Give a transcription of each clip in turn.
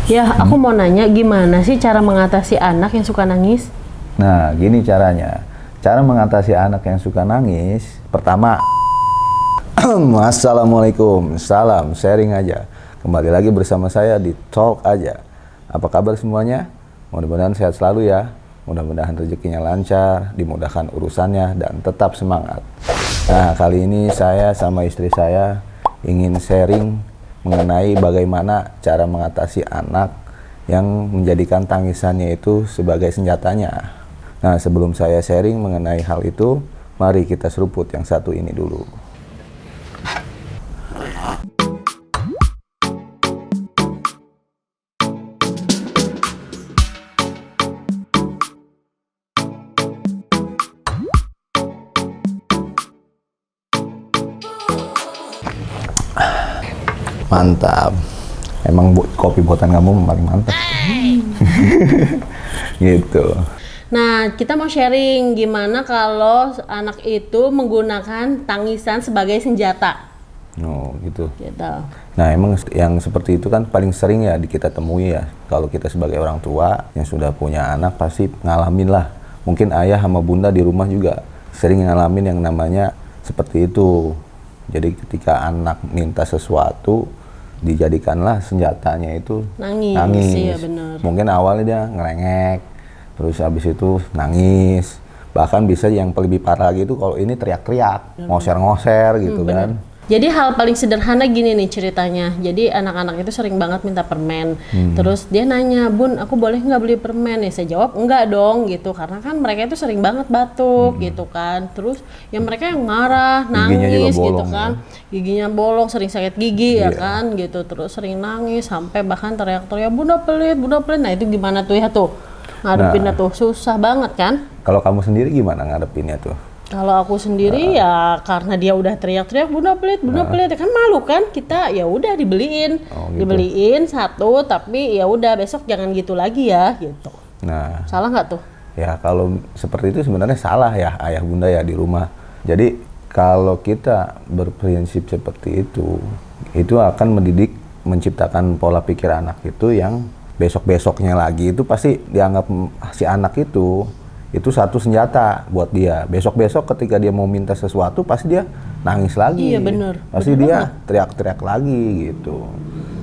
Ya, aku mau nanya gimana sih cara mengatasi anak yang suka nangis? Nah, gini caranya. Cara mengatasi anak yang suka nangis, pertama, Assalamualaikum, salam sharing aja. Kembali lagi bersama saya di Talk Aja. Apa kabar semuanya? Mudah-mudahan sehat selalu ya. Mudah-mudahan rezekinya lancar, dimudahkan urusannya, dan tetap semangat. Nah, kali ini saya sama istri saya ingin sharing mengenai bagaimana cara mengatasi anak yang menjadikan tangisannya itu sebagai senjatanya. Nah, sebelum saya sharing mengenai hal itu, mari kita seruput yang satu ini dulu. Mantap. Emang kopi buatan kamu paling mantap. Gitu. Nah, kita mau sharing gimana kalau anak itu menggunakan tangisan sebagai senjata. Oh, gitu. Gitu. Nah, emang yang seperti itu kan paling sering ya kita temui ya. Kalau kita sebagai orang tua yang sudah punya anak pasti ngalamin lah. Mungkin ayah sama bunda di rumah juga sering ngalamin yang namanya seperti itu. Jadi ketika anak minta sesuatu, dijadikanlah senjatanya itu nangis. Iya benar. Mungkin awalnya dia ngerengek, terus habis itu nangis. Bahkan bisa yang lebih parah lagi itu kalau ini teriak-teriak, ngoser-ngoser gitu kan. Jadi hal paling sederhana gini nih ceritanya. Jadi anak-anak itu sering banget minta permen. Terus dia nanya, "Bun, aku boleh nggak beli permen?" Ya saya jawab, "Enggak dong," gitu. Karena kan mereka itu sering banget batuk gitu kan. Terus ya mereka yang marah, nangis gitu kan. Giginya bolong, sering sakit gigi ya kan gitu. Terus sering nangis sampai bahkan teriak-teriak, "Bunda pelit, Bunda pelit." Nah, itu gimana tuh ya tuh? Ngadepinnya tuh susah banget kan? Kalau kamu sendiri gimana ngadepinnya tuh? Kalau aku sendiri ya karena dia udah teriak-teriak Bunda pelit ya kan malu kan kita, ya udah dibeliin. Gitu. Dibeliin satu, tapi ya udah besok jangan gitu lagi ya gitu. Nah, salah nggak tuh? Ya kalau seperti itu sebenarnya salah ya ayah bunda ya di rumah. Jadi kalau kita berprinsip seperti itu akan mendidik, menciptakan pola pikir anak itu yang besok-besoknya lagi itu pasti dianggap si anak itu satu senjata buat dia. Besok-besok ketika dia mau minta sesuatu pasti dia nangis lagi. Iya bener. Pasti dia teriak-teriak lagi gitu.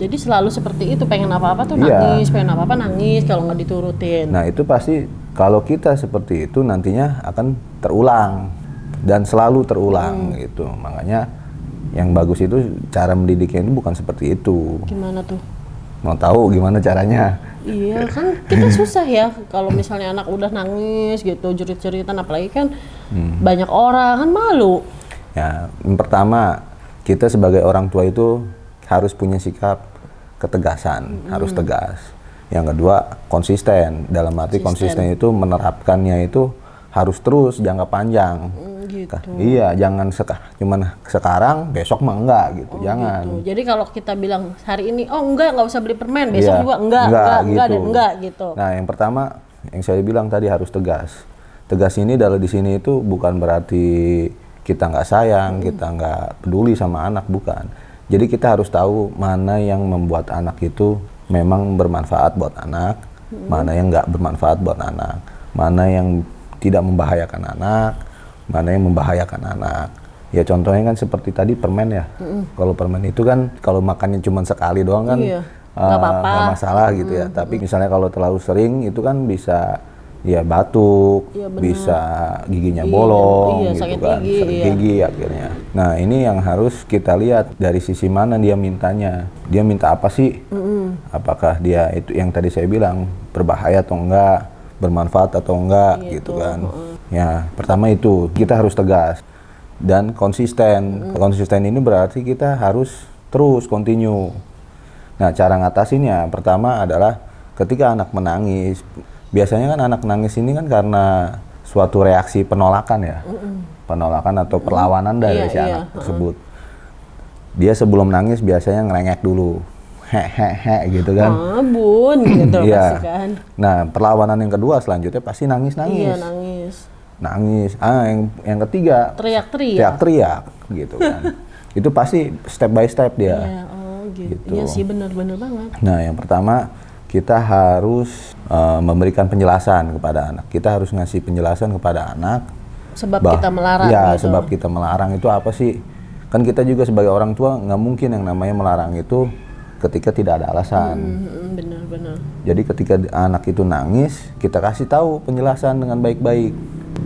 Jadi selalu seperti itu, pengen apa-apa tuh nangis, pengen apa-apa nangis kalau nggak diturutin. Nah itu pasti kalau kita seperti itu nantinya akan terulang dan selalu terulang gitu. Makanya yang bagus itu cara mendidiknya itu bukan seperti itu. Gimana tuh? Mau tahu gimana caranya? Iya kan kita susah ya kalau misalnya anak udah nangis gitu, jerit-jeritan, apalagi kan banyak orang kan malu. Ya, yang pertama kita sebagai orang tua itu harus punya sikap ketegasan, harus tegas. Yang kedua konsisten, dalam arti konsisten itu menerapkannya itu harus terus jangka panjang. Gitu. Iya, jangan cuman sekarang, besok mah enggak gitu, jangan. Gitu. Jadi kalau kita bilang hari ini, oh nggak usah beli permen, besok juga enggak gitu. Nah, yang pertama yang saya bilang tadi harus tegas. Tegas ini di sini itu bukan berarti kita nggak sayang, kita nggak peduli sama anak, bukan. Jadi kita harus tahu mana yang membuat anak itu memang bermanfaat buat anak, mana yang nggak bermanfaat buat anak, mana yang tidak membahayakan anak, mana yang membahayakan anak. Ya contohnya kan seperti tadi permen ya. Kalau permen itu kan kalau makannya cuma sekali doang kan nggak masalah gitu ya. Tapi misalnya kalau terlalu sering itu kan bisa ya batuk, bisa giginya bolong gitu sakit kan, sakit gigi akhirnya. Nah ini yang harus kita lihat dari sisi mana dia mintanya. Dia minta apa sih? Apakah dia itu yang tadi saya bilang berbahaya atau enggak, bermanfaat atau enggak gitu kan. Ya pertama itu kita harus tegas dan konsisten. Konsisten ini berarti kita harus terus continue. Nah cara ngatasinnya pertama adalah ketika anak menangis, biasanya kan anak nangis ini kan karena suatu reaksi penolakan ya, penolakan atau perlawanan dari si anak tersebut. Dia sebelum nangis biasanya ngerengek dulu, hehehe gitu kan. Bun gitu pasti kan. Nah perlawanan yang kedua selanjutnya pasti nangis. Iya nangis. Yang ketiga teriak-teriak gitu kan. Itu pasti step by step dia. Iya, gitu. Iya sih benar-benar banget. Nah yang pertama kita harus memberikan penjelasan kepada anak. Kita harus ngasih penjelasan kepada anak. Sebab kita melarang Ya, gitu. sebab kita melarang itu apa sih? Kan kita juga sebagai orang tua nggak mungkin yang namanya melarang itu ketika tidak ada alasan. Benar-benar. Jadi ketika anak itu nangis, kita kasih tahu penjelasan dengan baik-baik.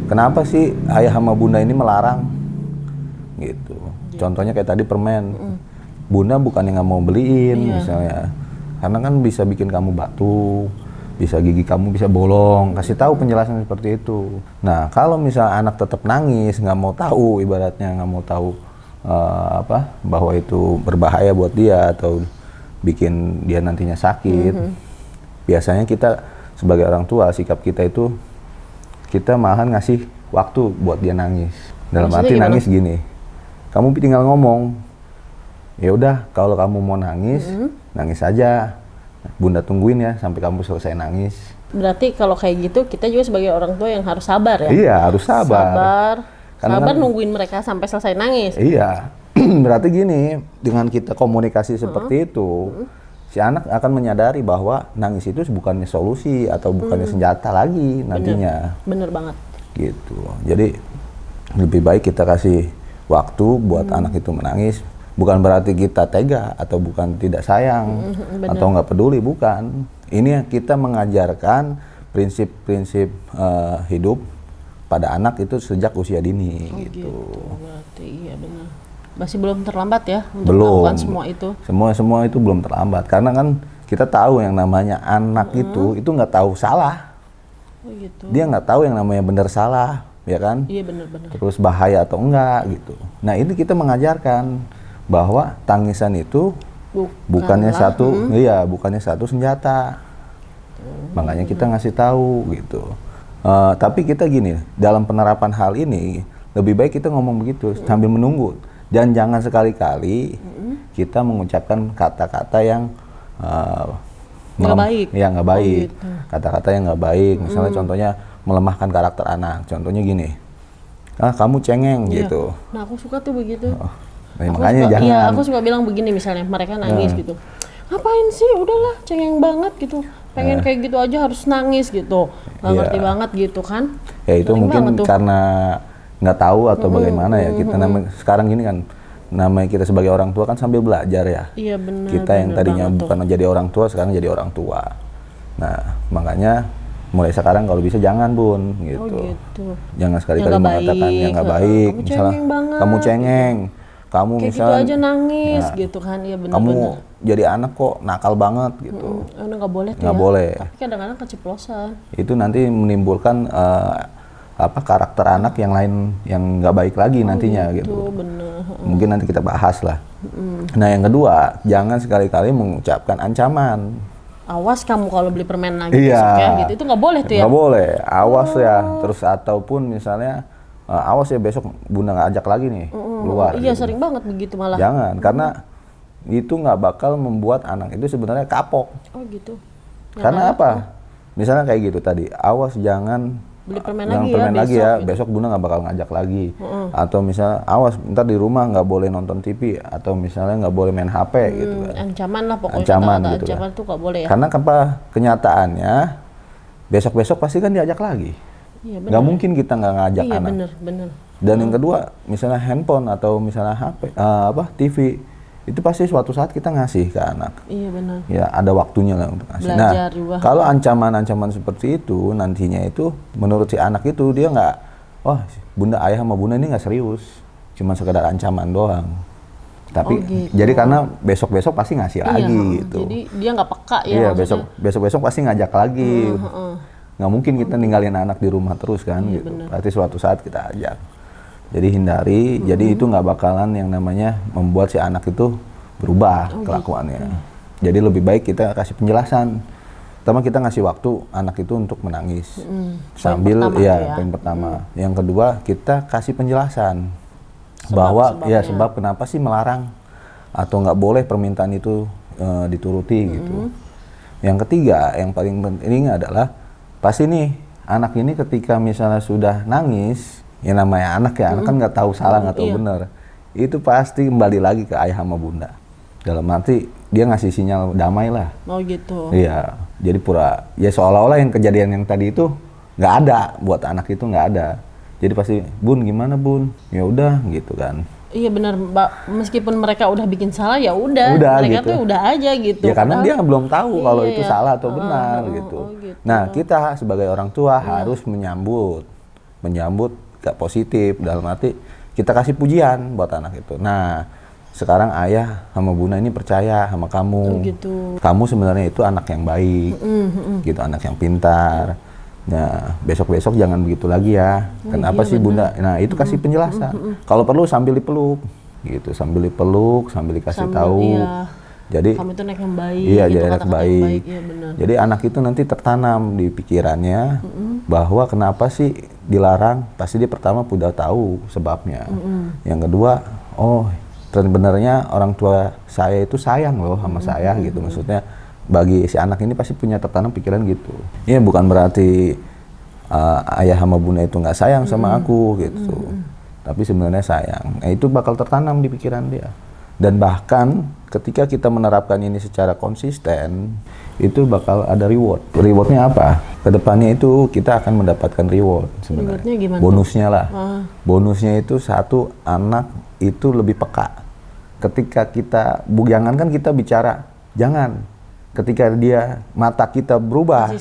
Kenapa sih ayah sama bunda ini melarang? Gitu. Contohnya kayak tadi permen. Bunda bukannya nggak mau beliin misalnya. Karena kan bisa bikin kamu batuk, bisa gigi kamu bisa bolong. Kasih tahu penjelasan seperti itu. Nah, kalau misalnya anak tetap nangis, nggak mau tahu, ibaratnya nggak mau tahu bahwa itu berbahaya buat dia atau bikin dia nantinya sakit. Biasanya kita sebagai orang tua, sikap kita itu kita malahan ngasih waktu buat dia nangis. Dalam Maksudnya arti gimana? nangis gini, kamu tinggal ngomong, ya udah kalau kamu mau nangis, nangis aja. Bunda tungguin ya sampai kamu selesai nangis. Berarti kalau kayak gitu kita juga sebagai orang tua yang harus sabar ya. Iya, harus sabar. Karena Sabar kan- nungguin mereka sampai selesai nangis. Iya, berarti gini, dengan kita komunikasi seperti itu, si anak akan menyadari bahwa nangis itu bukannya solusi atau bukannya senjata lagi nantinya. Bener banget. Gitu. Jadi lebih baik kita kasih waktu buat anak itu menangis. Bukan berarti kita tega atau bukan tidak sayang atau nggak peduli, bukan. Ini kita mengajarkan prinsip-prinsip hidup pada anak itu sejak usia dini gitu. Berarti iya benar. Masih belum terlambat ya untuk Belum. melakukan semua itu. Semua itu belum terlambat karena kan kita tahu yang namanya anak itu nggak tahu salah. Oh gitu. Dia nggak tahu yang namanya benar salah, ya kan? Iya benar-benar. Terus bahaya atau enggak gitu. Nah, ini kita mengajarkan bahwa tangisan itu bukannya satu senjata. Makanya kita ngasih tahu gitu. Tapi kita gini, dalam penerapan hal ini lebih baik kita ngomong begitu sambil menunggu. Dan jangan sekali-kali kita mengucapkan kata-kata yang Nggak baik. Ya nggak baik. gitu. Kata-kata yang nggak baik. Misalnya contohnya melemahkan karakter anak. Contohnya gini, kamu cengeng Iya. gitu. Nah aku suka tuh begitu. Nah, makanya suka, jangan. Iya, aku suka bilang begini misalnya mereka nangis gitu. Ngapain sih? Udahlah, cengeng banget gitu. Pengen kayak gitu aja harus nangis gitu. Nggak Iya. ngerti banget gitu kan. Ya itu Sering mungkin banget tuh. karena nggak tahu atau bagaimana ya. Kita sekarang gini kan, namanya kita sebagai orang tua kan sambil belajar ya. Iya benar. Kita yang benar tadinya banget bukan jadi orang tua, sekarang jadi orang tua. Nah, makanya mulai sekarang kalau bisa jangan Bun, gitu. Oh gitu. Jangan sekali-kali Yang nggak mengatakan baik, yang nggak baik. kamu Misalnya, cengeng banget, kamu cengeng, kamu Kayak gitu misalnya, aja nangis Nah, gitu kan. Iya kamu benar-benar. jadi anak kok nakal banget gitu. Nggak boleh tuh Nggak ya. boleh. Tapi kadang-kadang keceplosan. Itu nanti menimbulkan karakter anak yang lain yang nggak baik lagi nantinya gitu. Tuh bener. Mungkin nanti kita bahas lah. Nah, yang kedua, jangan sekali-kali mengucapkan ancaman. Awas kamu kalau beli permen lagi Iya. besok ya gitu. Itu nggak boleh tuh ya. Nggak boleh, awas ya. Terus ataupun misalnya, awas ya besok Bunda nggak ajak lagi nih keluar. Iya gitu. sering banget begitu malah. Jangan, karena itu nggak bakal membuat anak itu sebenarnya kapok. Oh gitu. Karena apa? Misalnya kayak gitu tadi, awas jangan Beli permen jangan lagi ya permen lagi besok ya, gitu. besok Bunda nggak bakal ngajak lagi. Atau misalnya, awas ntar di rumah nggak boleh nonton TV, atau misalnya nggak boleh main HP gitu kan. Ancaman lah pokoknya. Ancaman kata-kata gitu kan. ancaman tuh nggak boleh ya. Karena apa? Kenyataannya besok-besok pasti kan diajak lagi. Iya benar. Nggak mungkin kita nggak ngajak Iya anak. benar. Dan yang kedua, misalnya handphone atau misalnya HP, TV, itu pasti suatu saat kita ngasih ke anak. Iya benar. Ya ada waktunya lah untuk ngasih. Belajar juga. Kalau ancaman-ancaman seperti itu nantinya itu menurut si anak itu dia nggak, wah Bunda ayah sama Bunda ini nggak serius, cuma sekedar ancaman doang. Tapi gitu. jadi karena besok-besok pasti ngasih lagi gitu. Jadi dia nggak peka ya. Iya maksudnya. besok-besok pasti ngajak lagi. Nggak mungkin kita ninggalin anak di rumah terus kan gitu. Berarti suatu saat kita ajak. Jadi hindari, jadi itu nggak bakalan yang namanya membuat si anak itu berubah kelakuannya. Jadi lebih baik kita kasih penjelasan. Pertama kita ngasih waktu anak itu untuk menangis. Sambil pertama ya tuh ya. poin pertama. Yang kedua kita kasih penjelasan bahwa ya sebab kenapa sih melarang atau nggak boleh permintaan itu dituruti gitu. Yang ketiga yang paling penting adalah pasti nih anak ini ketika misalnya sudah nangis, ya namanya anak ya, anak kan nggak tahu salah nggak tahu Iya. benar. Itu pasti kembali lagi ke ayah sama bunda. Dalam arti dia ngasih sinyal damai lah. Oh gitu. Iya, jadi ya seolah-olah yang kejadian yang tadi itu nggak ada, buat anak itu nggak ada. Jadi pasti, Bun gimana Bun? Ya udah gitu kan. Iya benar, Mbak. Meskipun mereka udah bikin salah ya udah mereka gitu. tuh udah aja gitu. Ya karena dia belum tahu kalau itu iya. salah atau benar gitu. Gitu. Nah kita sebagai orang tua harus menyambut gak positif, dalam arti kita kasih pujian buat anak itu. Nah sekarang ayah sama bunda ini percaya sama kamu. Gitu. Kamu sebenarnya itu anak yang baik, gitu, anak yang pintar. Nah, besok-besok jangan begitu lagi ya. Kenapa sih bunda? Nah, itu kasih penjelasan. Kalau perlu sambil dipeluk, gitu, sambil dikasih tahu. Iya. Jadi kamu itu anak yang baik. Iya, gitu, jadi anak baik. Iya, benar. Jadi anak itu nanti tertanam di pikirannya bahwa kenapa sih dilarang? Pasti dia pertama udah tahu sebabnya. Yang kedua, oh sebenarnya orang tua saya itu sayang loh sama saya gitu, maksudnya bagi si anak ini pasti punya tertanam pikiran gitu. Ini bukan berarti ayah sama bunda itu nggak sayang sama aku gitu, tapi sebenarnya sayang. Nah, itu bakal tertanam di pikiran dia. Dan bahkan ketika kita menerapkan ini secara konsisten, itu bakal ada reward. Rewardnya apa? Kedepannya itu kita akan mendapatkan reward sebenarnya. Rewardnya gimana? Bonusnya lah. Bonusnya itu satu, anak itu lebih peka. Ketika kita, jangankan kita bicara, jangan. Ketika dia, mata kita berubah,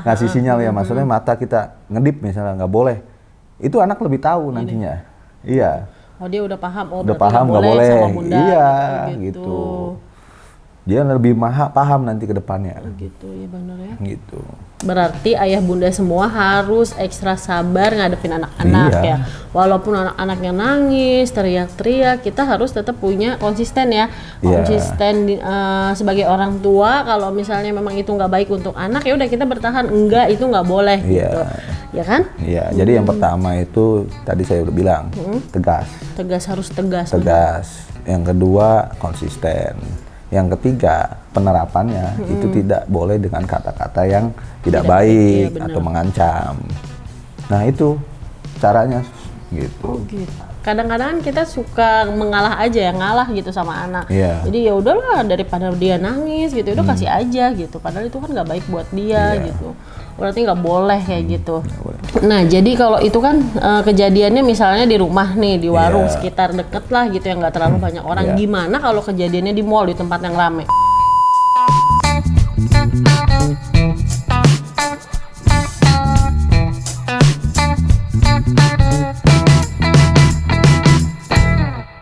ngasih sinyal ya, maksudnya mata kita ngedip misalnya, nggak boleh. Itu anak lebih tahu nantinya. Iya. Oh dia udah paham, udah paham nggak boleh. sama bunda. Iya, gitu. Dia lebih paham nanti ke depannya. Gitu, ya benar ya. Gitu. Berarti ayah bunda semua harus ekstra sabar ngadepin anak-anak ya. Walaupun anak-anaknya nangis, teriak-teriak, kita harus tetap punya konsisten ya. Konsisten sebagai orang tua, kalau misalnya memang itu nggak baik untuk anak, ya udah kita bertahan, enggak itu nggak boleh gitu. Ya kan? Iya, jadi yang pertama itu tadi saya udah bilang, tegas. Tegas, harus tegas. Tegas. Yang kedua, konsisten. Yang ketiga, penerapannya itu tidak boleh dengan kata-kata yang tidak baik atau mengancam. Nah, itu caranya gitu. Oh, gitu. Kadang-kadang kita suka mengalah aja ya, ngalah gitu sama anak. Jadi ya udahlah, daripada dia nangis gitu, udah kasih aja gitu. Padahal itu kan nggak baik buat dia gitu. Berarti nggak boleh kayak gitu. Nah, jadi kalau itu kan kejadiannya misalnya di rumah nih, di warung sekitar deket lah gitu, yang nggak terlalu banyak orang. Gimana kalau kejadiannya di mall, di tempat yang rame?